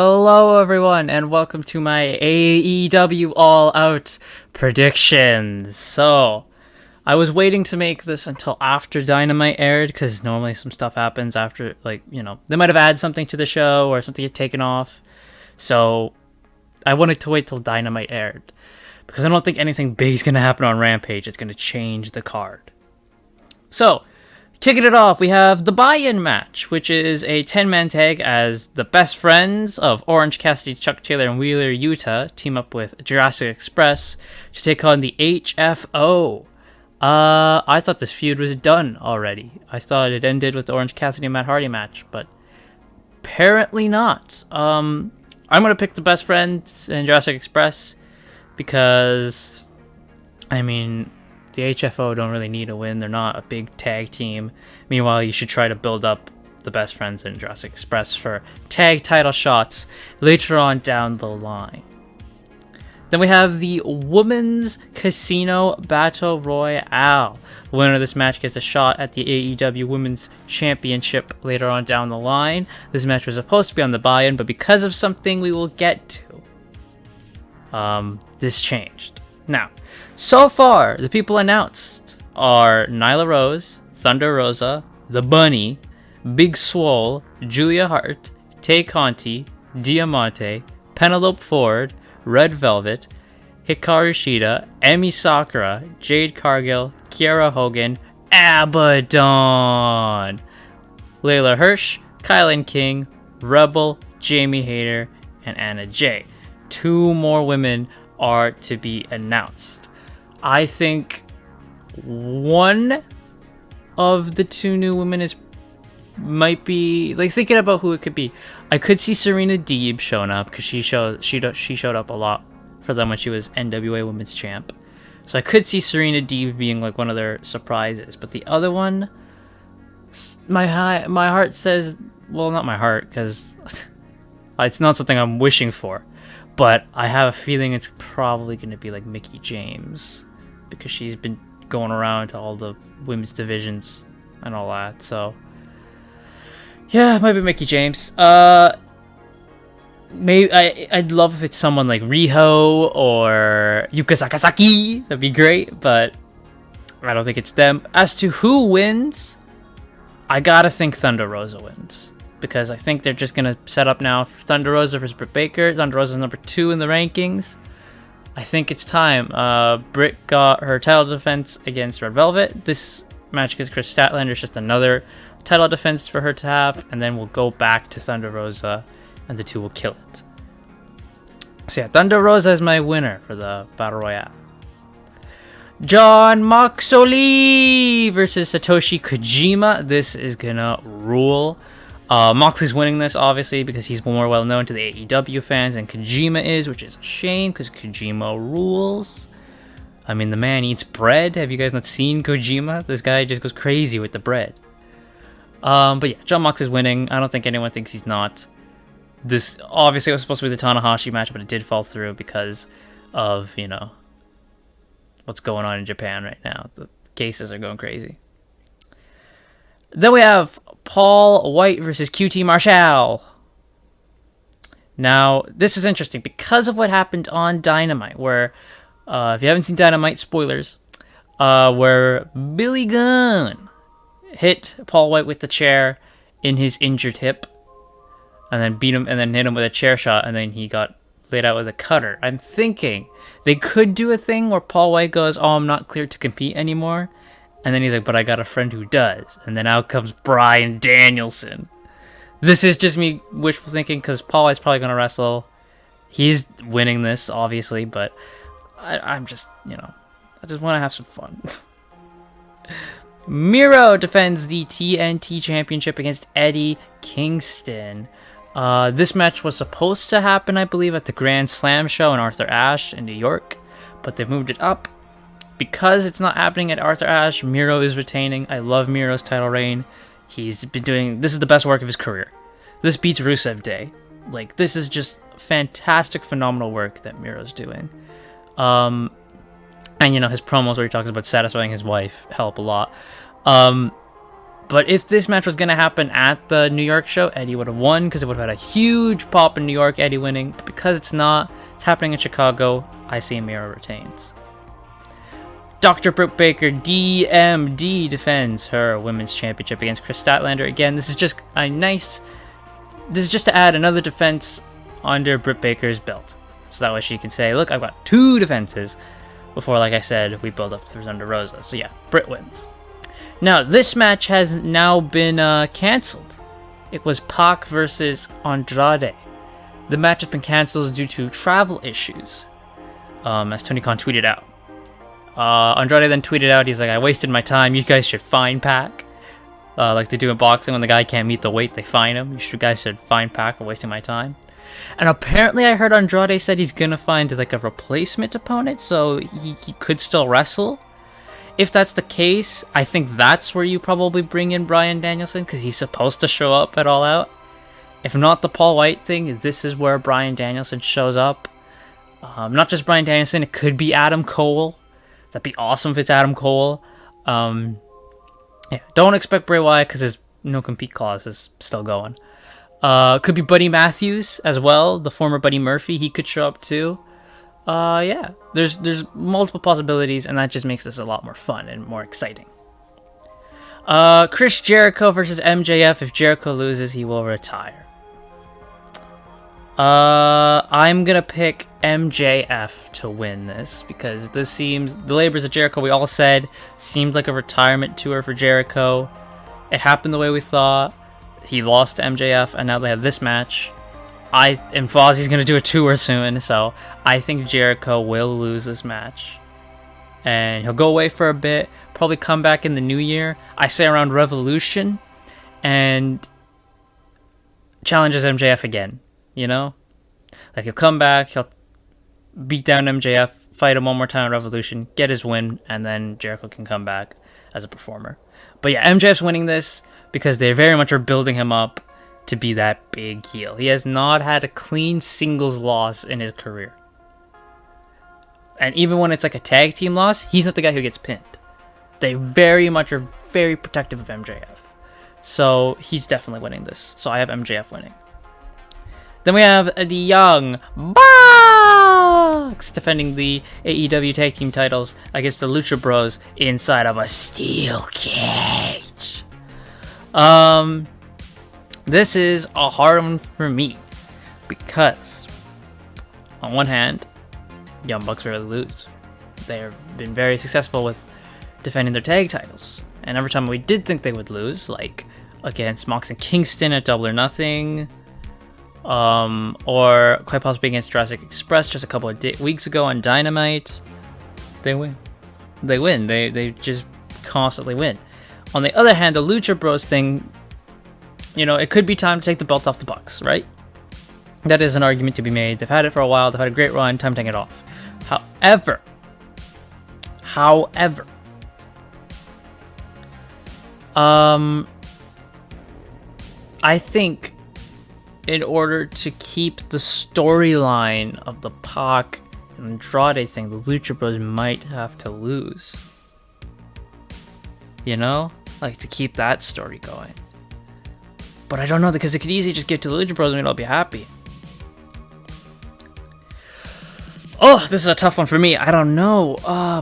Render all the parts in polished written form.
Hello everyone and welcome to my AEW All Out predictions. So, I was waiting to make this until after Dynamite aired because normally some stuff happens after, they might have added something to the show or something had taken off. So, I wanted to wait till Dynamite aired because I don't think anything big is going to happen on Rampage. It's going to change the card. So, kicking it off, we have the buy-in match, which is a 10-man tag as the best friends of Orange Cassidy, Chuck Taylor, and Wheeler Yuta team up with Jurassic Express to take on the H.F.O. I thought this feud was done already. I thought it ended with the Orange Cassidy and Matt Hardy match, but apparently not. I'm going to pick the best friends and Jurassic Express because, the H.F.O. don't really need a win. They're not a big tag team. Meanwhile, you should try to build up the best friends in Jurassic Express for tag title shots later on down the line. Then we have the Women's Casino Battle Royale. The winner of this match gets a shot at the AEW Women's Championship later on down the line. This match was supposed to be on the buy-in, but because of something we will get to, this changed. Now, so far, the people announced are Nyla Rose, Thunder Rosa, The Bunny, Big Swole, Julia Hart, Tay Conti, Diamante, Penelope Ford, Red Velvet, Hikaru Shida, Emi Sakura, Jade Cargill, Kiera Hogan, Abaddon, Layla Hirsch, Kylan King, Rebel, Jamie Hayter, and Anna Jay. 2 more women are to be announced. I think one of the 2 new women might be thinking about who it could be. I could see Serena Deeb showing up because she showed up a lot for them when she was NWA Women's Champ. So I could see Serena Deeb being one of their surprises. But the other one, my heart says, well, not my heart because it's not something I'm wishing for. But I have a feeling it's probably going to be Mickie James because she's been going around to all the women's divisions and all that. So, yeah, it might be Mickie James. Maybe I'd love if it's someone like Riho or Yuka Sakazaki. That'd be great, but I don't think it's them. As to who wins, I gotta think Thunder Rosa wins. Because I think they're just going to set up now for Thunder Rosa versus Britt Baker. Thunder Rosa is number 2 in the rankings. I think it's time. Britt got her title defense against Red Velvet. This match against Kris Statlander is just another title defense for her to have. And then we'll go back to Thunder Rosa and the 2 will kill it. So yeah, Thunder Rosa is my winner for the Battle Royale. Jon Moxley versus Satoshi Kojima. This is going to rule. Moxley's winning this, obviously, because he's more well-known to the AEW fans than Kojima is, which is a shame, because Kojima rules. The man eats bread. Have you guys not seen Kojima? This guy just goes crazy with the bread. But yeah, Jon Moxley's winning. I don't think anyone thinks he's not. This, obviously, was supposed to be the Tanahashi match, but it did fall through because of, what's going on in Japan right now. The cases are going crazy. Then we have Paul Wight versus QT Marshall. Now, this is interesting because of what happened on Dynamite, where, if you haven't seen Dynamite, spoilers, where Billy Gunn hit Paul Wight with the chair in his injured hip, and then beat him, and then hit him with a chair shot, and then he got laid out with a cutter. I'm thinking they could do a thing where Paul Wight goes, "Oh, I'm not cleared to compete anymore." And then he's like, but I got a friend who does. And then out comes Bryan Danielson. This is just me wishful thinking because Paul White's probably going to wrestle. He's winning this, obviously, but I'm just, I just want to have some fun. Miro defends the TNT Championship against Eddie Kingston. This match was supposed to happen, I believe, at the Grand Slam show in Arthur Ashe in New York, but they moved it up. Because it's not happening at Arthur Ashe, Miro is retaining. I love Miro's title reign. He's been doing... This is the best work of his career. This beats Rusev Day. This is just fantastic, phenomenal work that Miro's doing. And, his promos where he talks about satisfying his wife help a lot. But if this match was going to happen at the New York show, Eddie would have won because it would have had a huge pop in New York, Eddie winning. But because it's not, it's happening in Chicago, I see Miro retains. Dr. Britt Baker, DMD, defends her women's championship against Kris Statlander. Again, this is just to add another defense under Britt Baker's belt. So that way she can say, look, I've got 2 defenses before, like I said, we build up to Thunder Rosa. So yeah, Britt wins. Now, this match has now been cancelled. It was Pac versus Andrade. The match has been cancelled due to travel issues, as Tony Khan tweeted out. Andrade then tweeted out, he's like, I wasted my time, you guys should fine Pac. Like they do in boxing, when the guy can't meet the weight, they fine him. You guys should fine Pac for wasting my time. And apparently I heard Andrade said he's gonna find like a replacement opponent, so he could still wrestle. If that's the case, I think that's where you probably bring in Bryan Danielson, because he's supposed to show up at All Out. If not the Paul Wight thing, this is where Bryan Danielson shows up. Not just Bryan Danielson, it could be Adam Cole. That'd be awesome if it's Adam Cole. Yeah, don't expect Bray Wyatt because his no compete clause is still going. Could be Buddy Matthews as well, the former Buddy Murphy. He could show up too. Yeah, there's multiple possibilities, and that just makes this a lot more fun and more exciting. Chris Jericho versus MJF. If Jericho loses, he will retire. I'm gonna pick MJF to win this because this seems, the Labors of Jericho, we all said, seems like a retirement tour for Jericho. It happened the way we thought. He lost to MJF, and now they have this match. And Fozzie's gonna do a tour soon, so I think Jericho will lose this match. And he'll go away for a bit, probably come back in the new year. I say around Revolution, and challenges MJF again. You know? Like, he'll come back, he'll beat down MJF, fight him one more time at Revolution, get his win, and then Jericho can come back as a performer. But yeah, MJF's winning this because they very much are building him up to be that big heel. He has not had a clean singles loss in his career. And even when it's like a tag team loss, he's not the guy who gets pinned. They very much are very protective of MJF. So he's definitely winning this. So I have MJF winning. Then we have the Young Bucks defending the AEW Tag Team titles against the Lucha Bros inside of a steel cage. This is a hard one for me because, on one hand, Young Bucks rarely lose. They've been very successful with defending their tag titles, and every time we did think they would lose, like against Mox and Kingston at Double or Nothing, or quite possibly against Jurassic Express just a couple of weeks ago on Dynamite, they win. They just constantly win. On the other hand, the Lucha Bros thing, you know, it could be time to take the belt off the Bucks, right? That is an argument to be made. They've had it for a while. They've had a great run. Time to take it off. However, I think in order to keep the storyline of the Pac and Andrade thing, the Lucha Bros might have to lose. You know? Like, to keep that story going. But I don't know, because they could easily just give it to the Lucha Bros and we'd all be happy. Oh, this is a tough one for me. I don't know.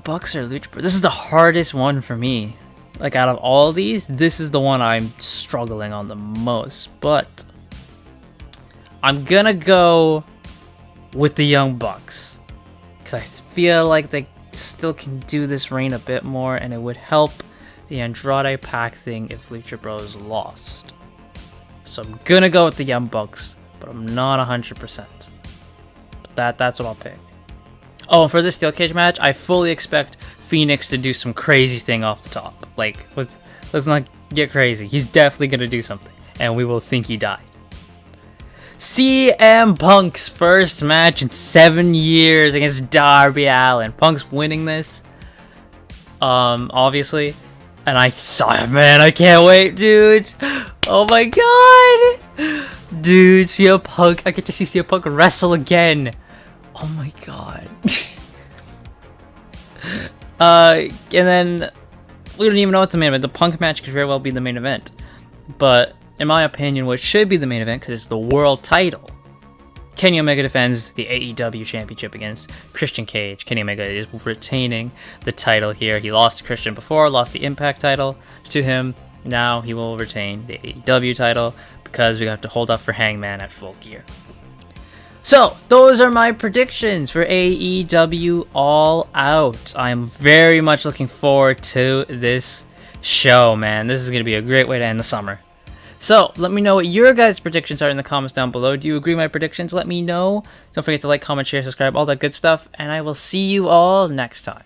Bucks or Lucha Bros? This is the hardest one for me. Like, out of all these, this is the one I'm struggling on the most. But I'm gonna go with the Young Bucks, because I feel like they still can do this reign a bit more, and it would help the Andrade Pac thing if Lucha Bros lost. So I'm gonna go with the Young Bucks, but I'm not 100%. But that's what I'll pick. Oh, and for this steel cage match, I fully expect Phoenix to do some crazy thing off the top. Like, let's not get crazy. He's definitely gonna do something, and we will think he died. CM Punk's first match in 7 years against Darby Allin. Punk's winning this, obviously, and I saw it, man. I can't wait, dude. Oh my god, dude, CM Punk. I get to see CM Punk wrestle again. Oh my god. And then we don't even know what's the main event. The Punk match could very well be the main event. But in my opinion, what should be the main event, because it's the world title, Kenny Omega defends the AEW Championship against Christian Cage. Kenny Omega is retaining the title here. He lost to Christian before, lost the Impact title to him. Now he will retain the AEW title because we have to hold up for Hangman at Full Gear. So, those are my predictions for AEW All Out. I am very much looking forward to this show, man. This is going to be a great way to end the summer. So, let me know what your guys' predictions are in the comments down below. Do you agree with my predictions? Let me know. Don't forget to like, comment, share, subscribe, all that good stuff. And I will see you all next time.